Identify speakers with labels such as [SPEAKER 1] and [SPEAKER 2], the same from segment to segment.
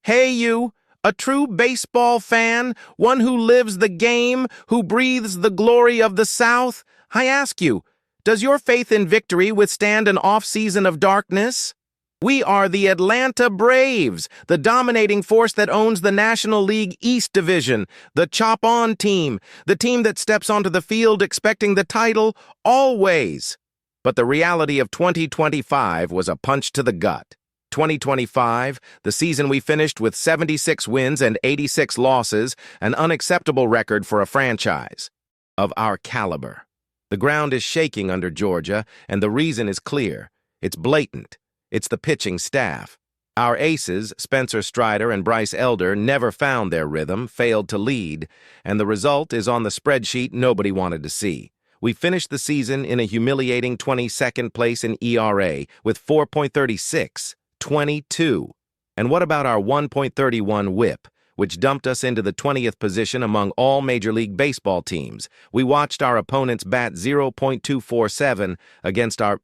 [SPEAKER 1] Hey you, a true baseball fan, one who lives the game, who breathes the glory of the South, I ask you, does your faith in victory withstand an off-season of darkness? We are the Atlanta Braves, the dominating force that owns the National League East Division, the chop-on team, the team that steps onto the field expecting the title always. But the reality of 2025 was a punch to the gut. 2025, the season we finished with 76 wins and 86 losses, an unacceptable record for a franchise of our caliber. The ground is shaking under Georgia, and the reason is clear. It's blatant. It's the pitching staff. Our aces, Spencer Strider and Bryce Elder, never found their rhythm, failed to lead, and the result is on the spreadsheet nobody wanted to see. We finished the season in a humiliating 22nd place in ERA with 4.36. 22. And what about our 1.31 whip, which dumped us into the 20th position among all Major League Baseball teams? We watched our opponents bat 0.247 against our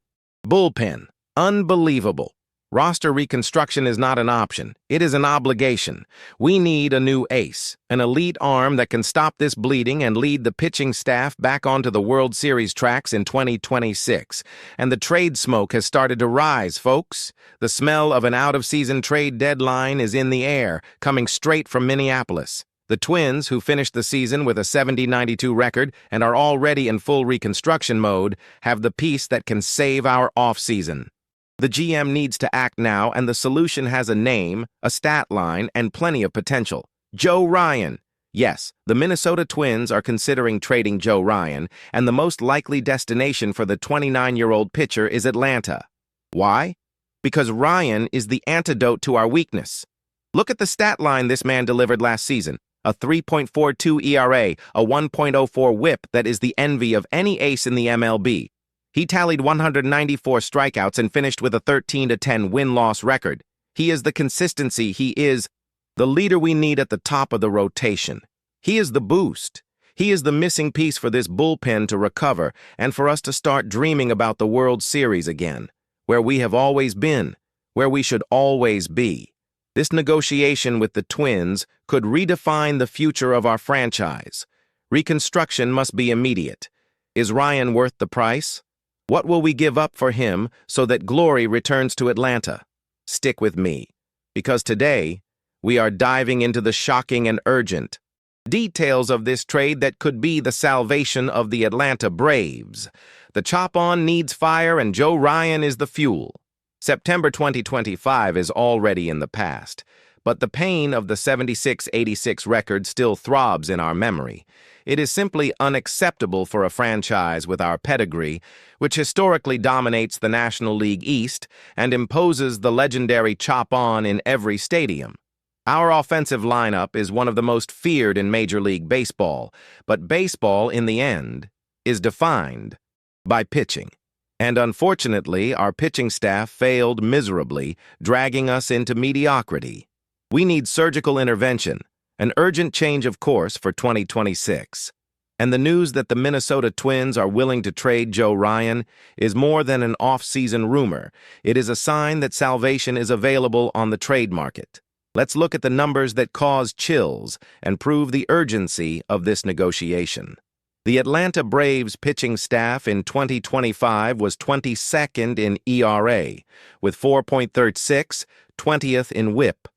[SPEAKER 1] bullpen. Unbelievable. Roster reconstruction is not an option. It is an obligation. We need a new ace, an elite arm that can stop this bleeding and lead the pitching staff back onto the World Series tracks in 2026. And the trade smoke has started to rise, folks. The smell of an out-of-season trade deadline is in the air, coming straight from Minneapolis. The Twins, who finished the season with a 70-92 record and are already in full reconstruction mode, have the piece that can save our offseason. The GM needs to act now, and the solution has a name, a stat line, and plenty of potential. Joe Ryan. Yes, the Minnesota Twins are considering trading Joe Ryan, and the most likely destination for the 29-year-old pitcher is Atlanta. Why? Because Ryan is the antidote to our weakness. Look at the stat line this man delivered last season. A 3.42 ERA, a 1.04 whip that is the envy of any ace in the MLB. He tallied 194 strikeouts and finished with a 13-10 win-loss record. He is the consistency. He is the leader we need at the top of the rotation. He is the boost. He is the missing piece for this bullpen to recover and for us to start dreaming about the World Series again, where we have always been, where we should always be. This negotiation with the Twins could redefine the future of our franchise. Reconstruction must be immediate. Is Ryan worth the price? What will we give up for him so that glory returns to Atlanta? Stick with me, because today we are diving into the shocking and urgent details of this trade that could be the salvation of the Atlanta Braves. The chop-on needs fire, and Joe Ryan is the fuel. September 2025 is already in the past, but the pain of the 76-86 record still throbs in our memory. It is simply unacceptable for a franchise with our pedigree, which historically dominates the National League East and imposes the legendary chop-on in every stadium. Our offensive lineup is one of the most feared in Major League Baseball, but baseball, in the end, is defined by pitching. And unfortunately, our pitching staff failed miserably, dragging us into mediocrity. We need surgical intervention, an urgent change of course for 2026. And the news that the Minnesota Twins are willing to trade Joe Ryan is more than an off-season rumor. It is a sign that salvation is available on the trade market. Let's look at the numbers that cause chills and prove the urgency of this negotiation. The Atlanta Braves pitching staff in 2025 was 22nd in ERA, with 4.36, 20th in WHIP,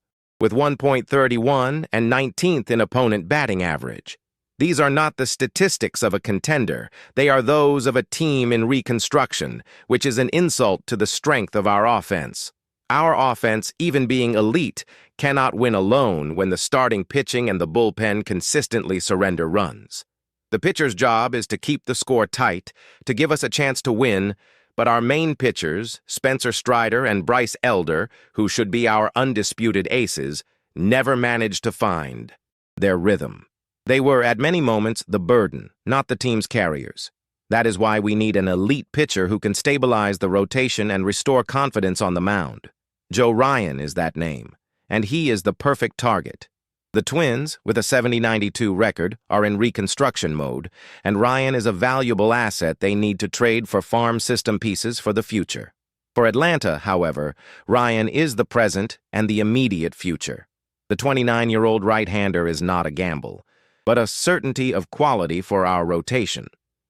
[SPEAKER 1] with 1.31 and 19th in opponent batting average. These are not the statistics of a contender. They are those of a team in reconstruction, which is an insult to the strength of our offense. Our offense, even being elite, cannot win alone when the starting pitching and the bullpen consistently surrender runs. The pitcher's job is to keep the score tight, to give us a chance to win, but our main pitchers, Spencer Strider and Bryce Elder, who should be our undisputed aces, never managed to find their rhythm. They were, at many moments, the burden, not the team's carriers. That is why we need an elite pitcher who can stabilize the rotation and restore confidence on the mound. Joe Ryan is that name, and he is the perfect target. The Twins, with a 70-92 record, are in reconstruction mode, and Ryan is a valuable asset they need to trade for farm system pieces for the future. For Atlanta, however, Ryan is the present and the immediate future. The 29-year-old right-hander is not a gamble, but a certainty of quality for our rotation.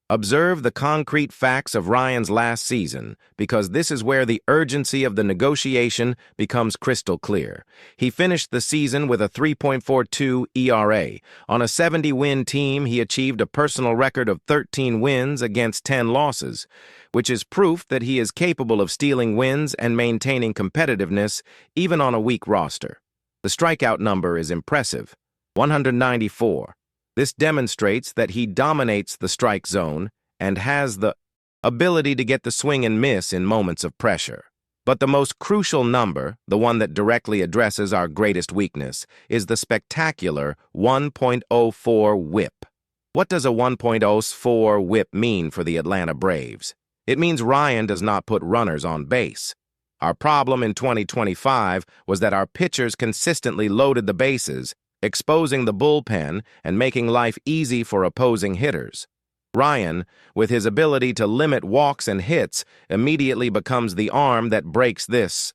[SPEAKER 1] Observe the concrete facts of Ryan's last season, because this is where the urgency of the negotiation becomes crystal clear. He finished the season with a 3.42 ERA. On a 70-win team, he achieved a personal record of 13 wins against 10 losses, which is proof that he is capable of stealing wins and maintaining competitiveness even on a weak roster. The strikeout number is impressive, 194. This demonstrates that he dominates the strike zone and has the ability to get the swing and miss in moments of pressure. But the most crucial number, the one that directly addresses our greatest weakness, is the spectacular 1.04 whip. What does a 1.04 whip mean for the Atlanta Braves? It means Ryan does not put runners on base. Our problem in 2025 was that our pitchers consistently loaded the bases, exposing the bullpen and making life easy for opposing hitters. Ryan, with his ability to limit walks and hits, immediately becomes the arm that breaks this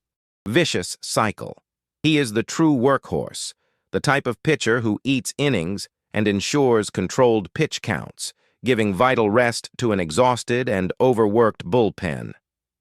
[SPEAKER 1] vicious cycle. He is the true workhorse, the type of pitcher who eats innings and ensures controlled pitch counts, giving vital rest to an exhausted and overworked bullpen.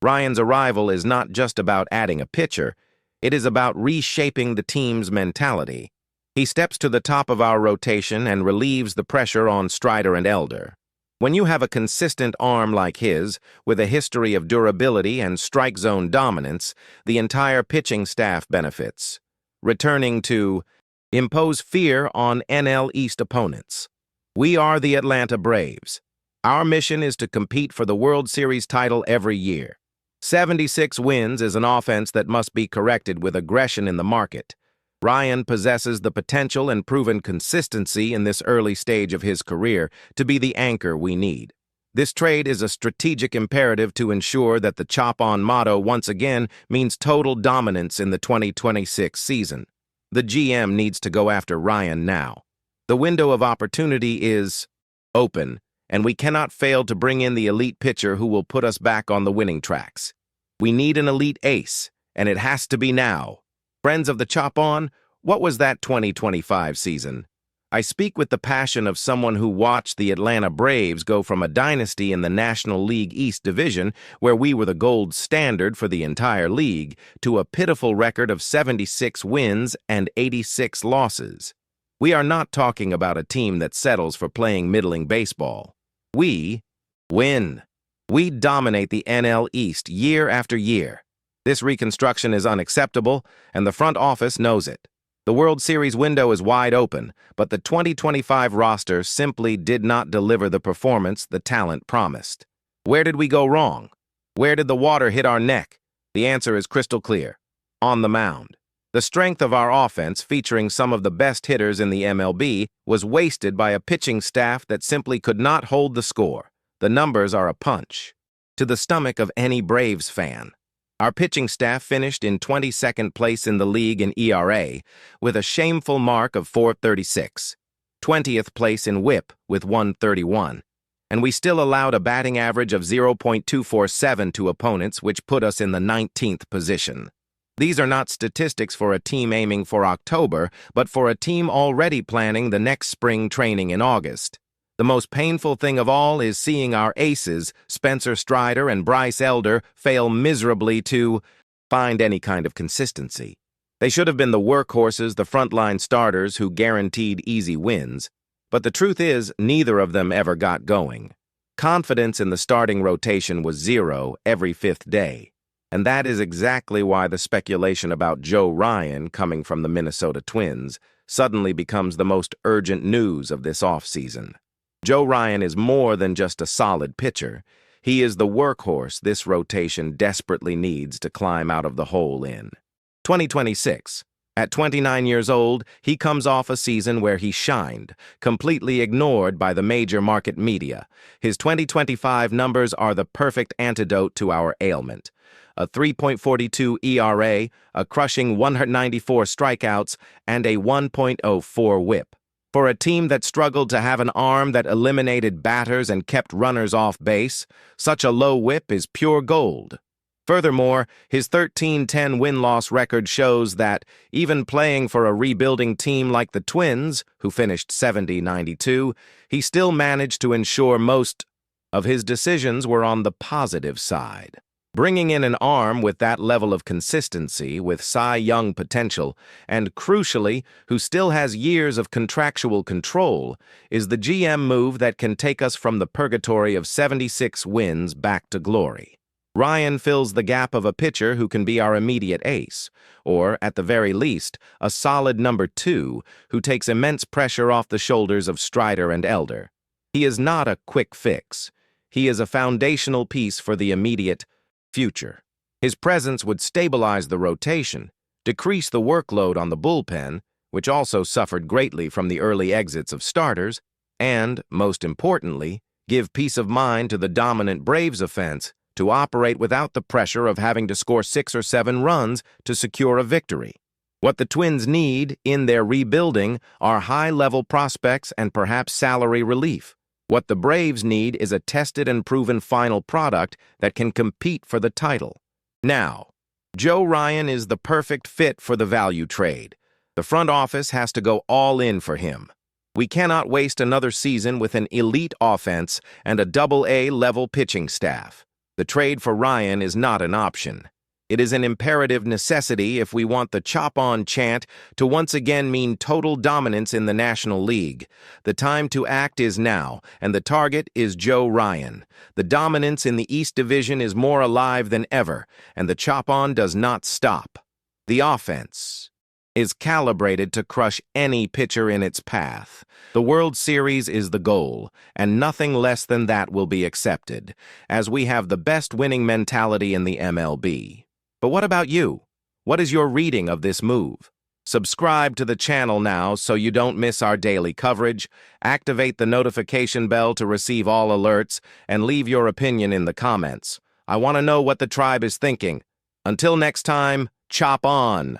[SPEAKER 1] Ryan's arrival is not just about adding a pitcher, it is about reshaping the team's mentality. He steps to the top of our rotation and relieves the pressure on Strider and Elder. When you have a consistent arm like his, with a history of durability and strike zone dominance, the entire pitching staff benefits. Returning to impose fear on NL East opponents. We are the Atlanta Braves. Our mission is to compete for the World Series title every year. 76 wins is an offense that must be corrected with aggression in the market. Ryan possesses the potential and proven consistency in this early stage of his career to be the anchor we need. This trade is a strategic imperative to ensure that the chop-on motto once again means total dominance in the 2026 season. The GM needs to go after Ryan now. The window of opportunity is open, and we cannot fail to bring in the elite pitcher who will put us back on the winning tracks. We need an elite ace, and it has to be now. Friends of the Chop On, what was that 2025 season? I speak with the passion of someone who watched the Atlanta Braves go from a dynasty in the National League East Division, where we were the gold standard for the entire league, to a pitiful record of 76 wins and 86 losses. We are not talking about a team that settles for playing middling baseball. We win. We dominate the NL East year after year. This reconstruction is unacceptable, and the front office knows it. The World Series window is wide open, but the 2025 roster simply did not deliver the performance the talent promised. Where did we go wrong? Where did the water hit our neck? The answer is crystal clear. On the mound. The strength of our offense, featuring some of the best hitters in the MLB, was wasted by a pitching staff that simply could not hold the score. The numbers are a punch to the stomach of any Braves fan. Our pitching staff finished in 22nd place in the league in ERA with a shameful mark of 436, 20th place in WHIP with 131, and we still allowed a batting average of 0.247 to opponents, which put us in the 19th position. These are not statistics for a team aiming for October, but for a team already planning the next spring training in August. The most painful thing of all is seeing our aces, Spencer Strider and Bryce Elder, fail miserably to find any kind of consistency. They should have been the workhorses, the frontline starters who guaranteed easy wins, but the truth is neither of them ever got going. Confidence in the starting rotation was zero every fifth day, and that is exactly why the speculation about Joe Ryan coming from the Minnesota Twins suddenly becomes the most urgent news of this offseason. Joe Ryan is more than just a solid pitcher. He is the workhorse this rotation desperately needs to climb out of the hole in 2026. At 29 years old, he comes off a season where he shined, completely ignored by the major market media. His 2025 numbers are the perfect antidote to our ailment. A 3.42 ERA, a crushing 194 strikeouts, and a 1.04 whip. For a team that struggled to have an arm that eliminated batters and kept runners off base, such a low whip is pure gold. Furthermore, his 13-10 win-loss record shows that, even playing for a rebuilding team like the Twins, who finished 70-92, he still managed to ensure most of his decisions were on the positive side. Bringing in an arm with that level of consistency, with Cy Young potential, and crucially, who still has years of contractual control, is the GM move that can take us from the purgatory of 76 wins back to glory. Ryan fills the gap of a pitcher who can be our immediate ace, or, at the very least, a solid number 2 who takes immense pressure off the shoulders of Strider and Elder. He is not a quick fix. He is a foundational piece for the immediate future. His presence would stabilize the rotation, decrease the workload on the bullpen, which also suffered greatly from the early exits of starters, and, most importantly, give peace of mind to the dominant Braves offense to operate without the pressure of having to score 6 or 7 runs to secure a victory. What the Twins need in their rebuilding are high-level prospects and perhaps salary relief. What the Braves need is a tested and proven final product that can compete for the title. Now, Joe Ryan is the perfect fit for the value trade. The front office has to go all in for him. We cannot waste another season with an elite offense and a double-A level pitching staff. The trade for Ryan is not an option. It is an imperative necessity if we want the chop-on chant to once again mean total dominance in the National League. The time to act is now, and the target is Joe Ryan. The dominance in the East Division is more alive than ever, and the chop-on does not stop. The offense is calibrated to crush any pitcher in its path. The World Series is the goal, and nothing less than that will be accepted, as we have the best winning mentality in the MLB. But what about you? What is your reading of this move? Subscribe to the channel now so you don't miss our daily coverage, activate the notification bell to receive all alerts, and leave your opinion in the comments. I want to know what the tribe is thinking. Until next time, chop on!